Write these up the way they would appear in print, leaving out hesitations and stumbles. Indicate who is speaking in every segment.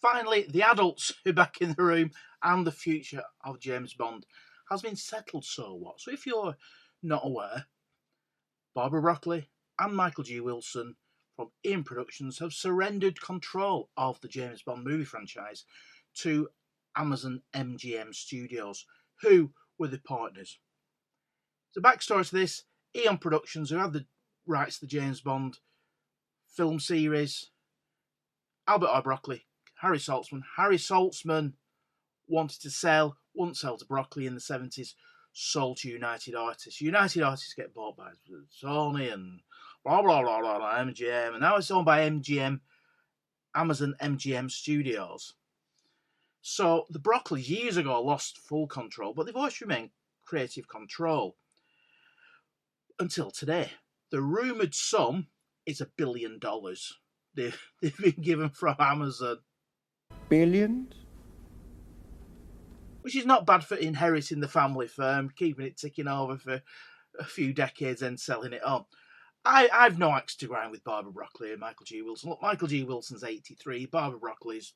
Speaker 1: Finally, the adults who are back in the room and the future of James Bond has been settled, so what? So if you're not aware, Barbara Broccoli and Michael G. Wilson from Eon Productions have surrendered control of the James Bond movie franchise to Amazon MGM Studios, who were the partners. The backstory to this, Eon Productions, who had the rights to the James Bond film series, Albert R. Broccoli, Harry Saltzman. Harry Saltzman wanted to sell, wouldn't sell to Broccoli in the 70s, sold to United Artists. United Artists get bought by Sony and blah, blah, blah, blah, blah, MGM. And now it's owned by MGM, Amazon MGM Studios. So the Broccolis years ago lost full control, but they've always remained creative control until today. The rumoured sum is $1 billion they've been given from Amazon.
Speaker 2: Billions?
Speaker 1: Which is not bad for inheriting the family firm, keeping it ticking over for a few decades and selling it on. I've no axe to grind with Barbara Broccoli and Michael G. Wilson. Look, Michael G. Wilson's 83, Barbara Broccoli's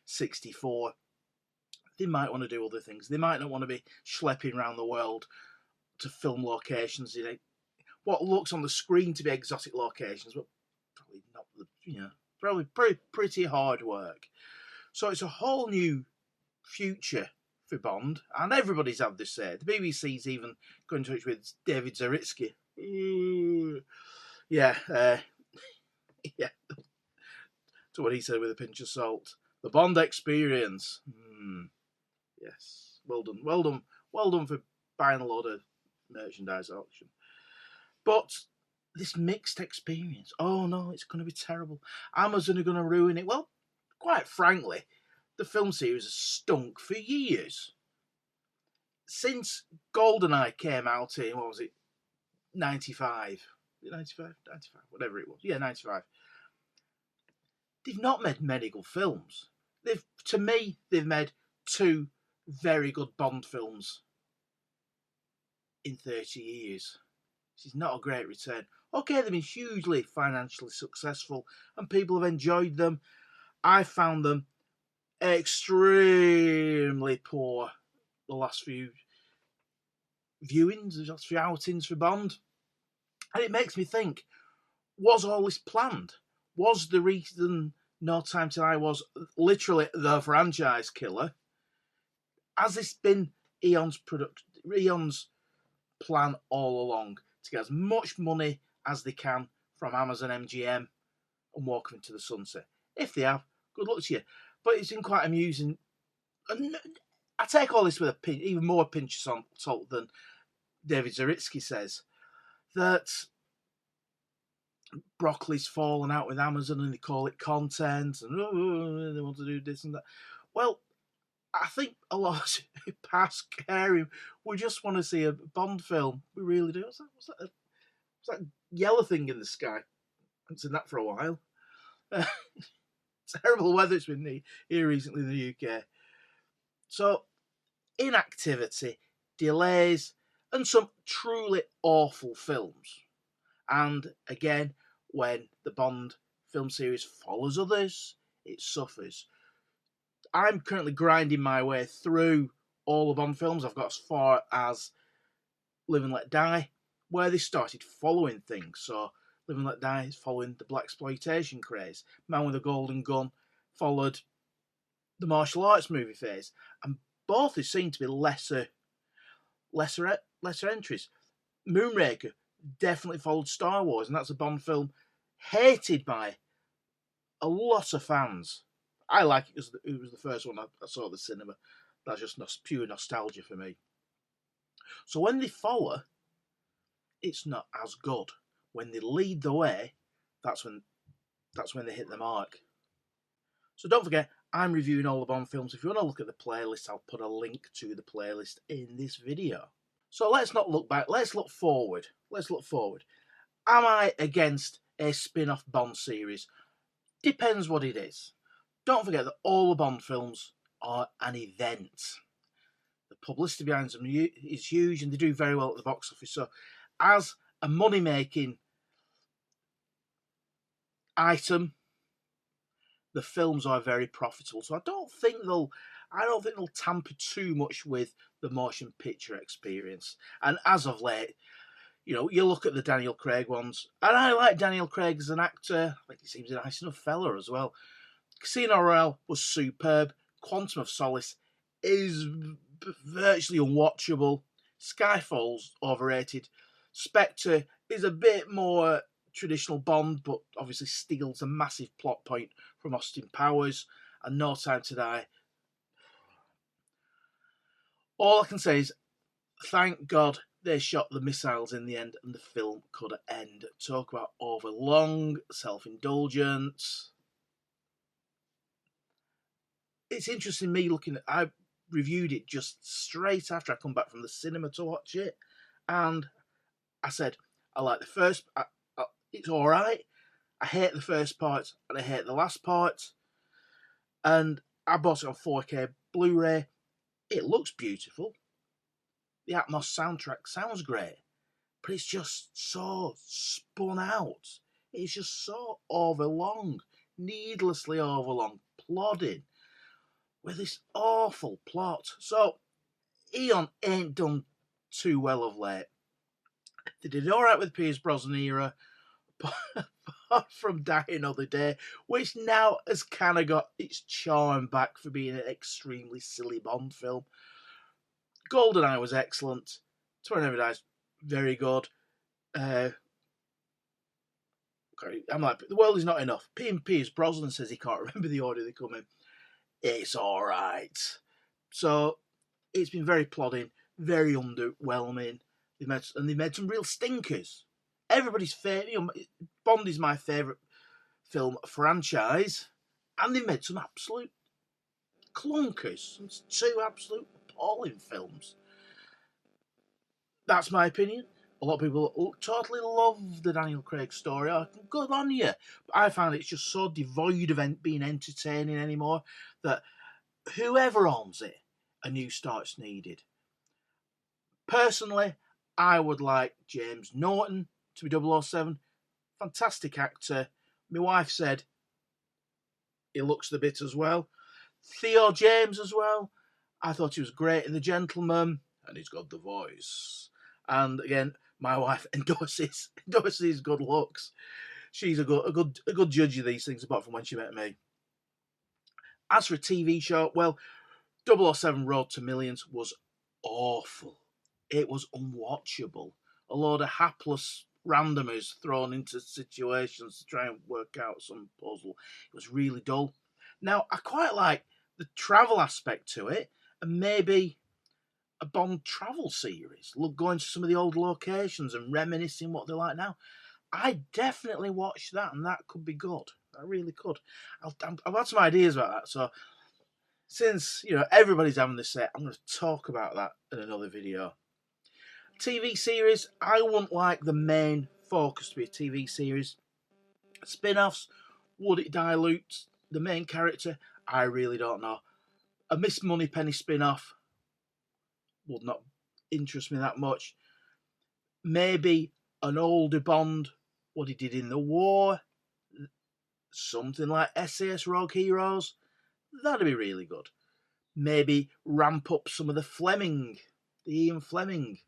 Speaker 1: 64. They might want to do other things. They might not want to be schlepping around the world to film locations in what looks on the screen to be exotic locations, but probably not. Probably pretty hard work. So it's a whole new future for Bond, and everybody's had this say. The BBC's even got in touch with David Zaritsky. Yeah. To what he said with a pinch of salt. The Bond experience. Yes. Well done for buying a load of merchandise at auction. But this mixed experience, oh no, it's going to be terrible. Amazon are going to ruin it. Well, quite frankly, the film series has stunk for years. Since GoldenEye came out in, 95? 95? 95, whatever it was. Yeah, 95. They've not made many good films. To me, they've made 2 very good Bond films in 30 years. This is not a great return. Okay, they've been hugely financially successful and people have enjoyed them. I found them extremely poor the last few viewings, the last few outings for Bond. And it makes me think, was all this planned? Was the reason No Time to Die was literally the franchise killer? Has this been Eon's plan all along to get as much money as they can from Amazon MGM and walk into the sunset? If they have, good luck to you. But it's been quite amusing. And I take all this with even more pinch of salt than David Zaritsky says, that Broccoli's fallen out with Amazon and they call it content and they want to do this and that. Well, I think a lot of past caring, we just want to see a Bond film. We really do. What's that yellow thing in the sky? I haven't seen that for a while. Terrible weather it's been here recently in the UK. So, inactivity, delays, and some truly awful films. And again, when the Bond film series follows others, it suffers. I'm currently grinding my way through all the Bond films. I've got as far as Live and Let Die, where they started following things. So Live and Let Die is following the blaxploitation craze. Man with a Golden Gun followed the martial arts movie phase. And both are seen to be lesser entries. Moonraker definitely followed Star Wars, and that's a Bond film hated by a lot of fans. I like it because it was the first one I saw at the cinema. That's just pure nostalgia for me. So when they follow, it's not as good. When they lead the way, that's when they hit the mark. So don't forget, I'm reviewing all the Bond films. If you want to look at the playlist, I'll put a link to the playlist in this video. So let's not look back. Let's look forward. Am I against a spin-off Bond series? Depends what it is. Don't forget that all the Bond films are an event. The publicity behind them is huge and they do very well at the box office. So as a money-making item, the films are very profitable. So I don't think they'll tamper too much with the motion picture experience. And as of late, you look at the Daniel Craig ones, and I like Daniel Craig as an actor. I think he seems a nice enough fella as well. Casino Royale was superb. Quantum of Solace is virtually unwatchable. Skyfall's overrated. Spectre is a bit more traditional Bond, but obviously steals a massive plot point from Austin Powers. And No Time to Die. All I can say is, thank God they shot the missiles in the end and the film could end. Talk about overlong, self-indulgence. It's interesting me I reviewed it just straight after I come back from the cinema to watch it, and I said I like the first. It's all right. I hate the first part and I hate the last part, and I bought it on 4K Blu-ray. It looks beautiful. The Atmos soundtrack sounds great, but it's just so spun out. It's just so overlong, needlessly overlong, plodding, with this awful plot. So, Eon ain't done too well of late. They did alright with Pierce Brosnan era, apart from Die Another Day, which now has kind of got its charm back for being an extremely silly Bond film. GoldenEye was excellent. Tomorrow Never Dies, very good. I'm like, The World Is Not Enough. Pierce Brosnan says he can't remember the order they come in. It's alright. So, it's been very plodding, very underwhelming. They've made some real stinkers. Everybody's favourite. Bond is my favourite film franchise, and they've made some absolute clunkers. Some two absolute appalling films. That's my opinion. A lot of people totally love the Daniel Craig story. Oh, good on you. But I find it's just so devoid of being entertaining anymore that whoever owns it, a new start's needed. Personally, I would like James Norton to be 007. Fantastic actor. My wife said he looks the bit as well. Theo James as well. I thought he was great in The Gentleman, and he's got the voice. And again, my wife endorses good looks. She's a good judge of these things, apart from when she met me. As for a TV show, well, 007 Road to Millions was awful. It was unwatchable. A load of hapless randomers thrown into situations to try and work out some puzzle. It was really dull. Now, I quite like the travel aspect to it, and maybe a Bond travel series. Look, going to some of the old locations and reminiscing what they're like now. I definitely watch that, and that could be good. I really could. I've had some ideas about that. So, since everybody's having this set, I'm going to talk about that in another video. TV series, I wouldn't like the main focus to be a TV series. Spin-offs, would it dilute the main character? I really don't know. A Miss Moneypenny spin-off would not interest me that much. Maybe an older Bond, what he did in the war, something like SAS Rogue Heroes, that'd be really good. Maybe ramp up some of the Ian Fleming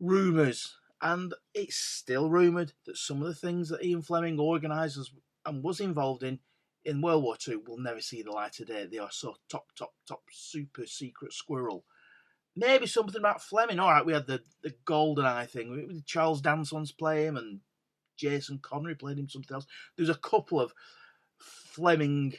Speaker 1: rumours, and it's still rumoured that some of the things that Ian Fleming organises and was involved in World War II will never see the light of day. They are so top super secret squirrel. Maybe something about Fleming. All right, we had the GoldenEye thing. Charles Dance once played him, and Jason Connery played him something else. There's a couple of Fleming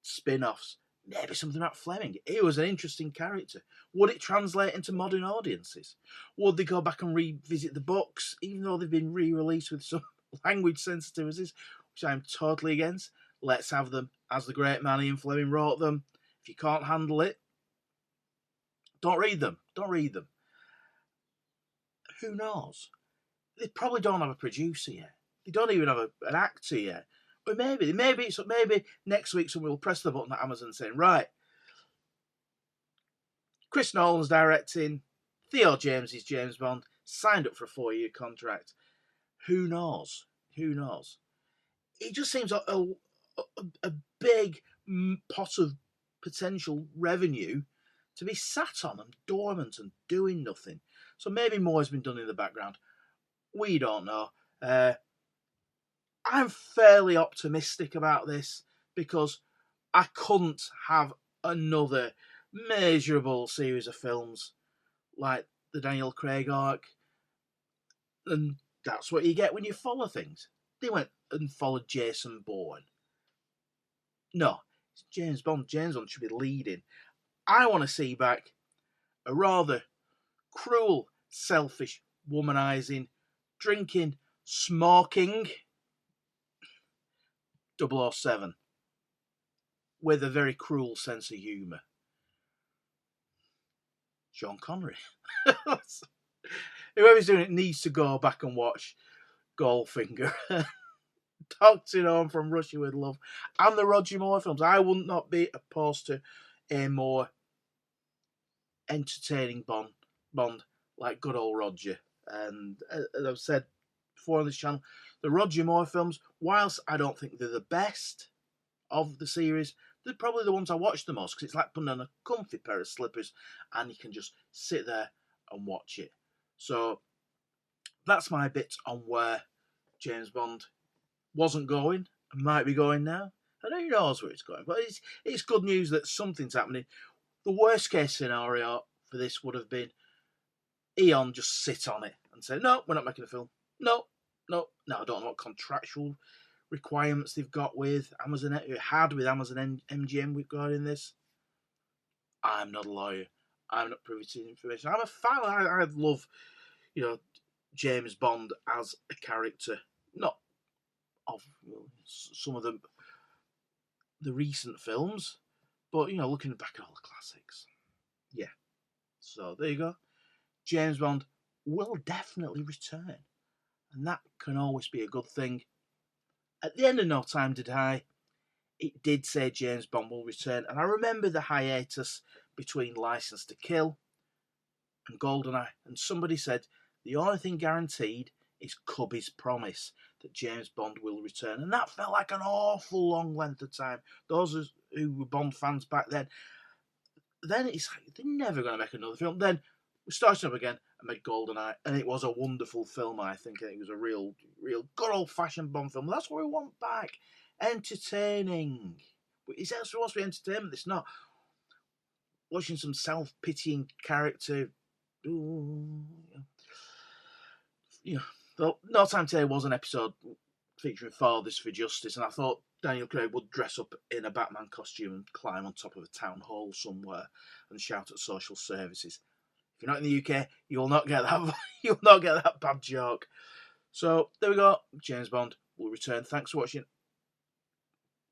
Speaker 1: spin-offs. Maybe something about Fleming. He was an interesting character. Would it translate into modern audiences? Would they go back and revisit the books, even though they've been re-released with some language sensitivities, which I'm totally against? Let's have them as the great man Ian Fleming wrote them. If you can't handle it, don't read them. Don't read them. Who knows? They probably don't have a producer yet. They don't even have an actor yet. But maybe next week someone will press the button at Amazon saying, right, Chris Nolan's directing, Theo James is James Bond, signed up for a 4-year contract. Who knows? Who knows? It just seems a big pot of potential revenue to be sat on and dormant and doing nothing. So maybe more has been done in the background. We don't know. I'm fairly optimistic about this because I couldn't have another measurable series of films like the Daniel Craig arc. And that's what you get when you follow things. They went and followed Jason Bourne. No, it's James Bond. James Bond should be leading. I want to see back a rather cruel, selfish, womanising, drinking, smoking 007 with a very cruel sense of humour. Sean Connery. Whoever's doing it needs to go back and watch Goldfinger. Toxin Home from Russia with Love and the Roger Moore films. I would not be opposed to a more entertaining Bond like good old Roger. And as I've said before on this channel, the Roger Moore films, whilst I don't think they're the best of the series, they're probably the ones I watch the most because it's like putting on a comfy pair of slippers and you can just sit there and watch it. So that's my bit on where James Bond wasn't going and might be going now. I don't know where it's going, but it's good news that something's happening. The worst case scenario for this would have been Eon just sit on it and say, no, we're not making a film. No. I don't know what contractual requirements they've got with Amazon, had with Amazon MGM regarding this. I'm not a lawyer. I'm not privy to information. I'm a fan. I love, James Bond as a character. Not of some of the recent films, but looking back at all the classics. Yeah. So there you go. James Bond will definitely return, and that can always be a good thing. At the end of No Time to Die, it did say James Bond will return, and I remember the hiatus between License to Kill and GoldenEye, and somebody said the only thing guaranteed is Cubby's promise that James Bond will return, and that felt like an awful long length of time. Those who were Bond fans back then it's like they're never going to make another film. Then we started up again and made GoldenEye, and it was a wonderful film. I think it was a real good old-fashioned Bond film. That's what we want back. Entertaining. It's supposed to be entertainment. It's not watching some self-pitying character. No Time to Die was an episode featuring Fathers for Justice, and I thought Daniel Craig would dress up in a Batman costume and climb on top of a town hall somewhere and shout at social services. If you're not in the UK, you'll not get that. You'll not get that bad joke. So there we go. James Bond will return. Thanks for watching.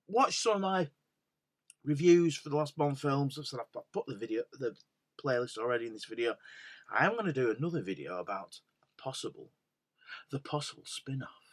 Speaker 1: Watch some of my reviews for the last Bond films. I've put the playlist already in this video. I am going to do another video about the possible spin-off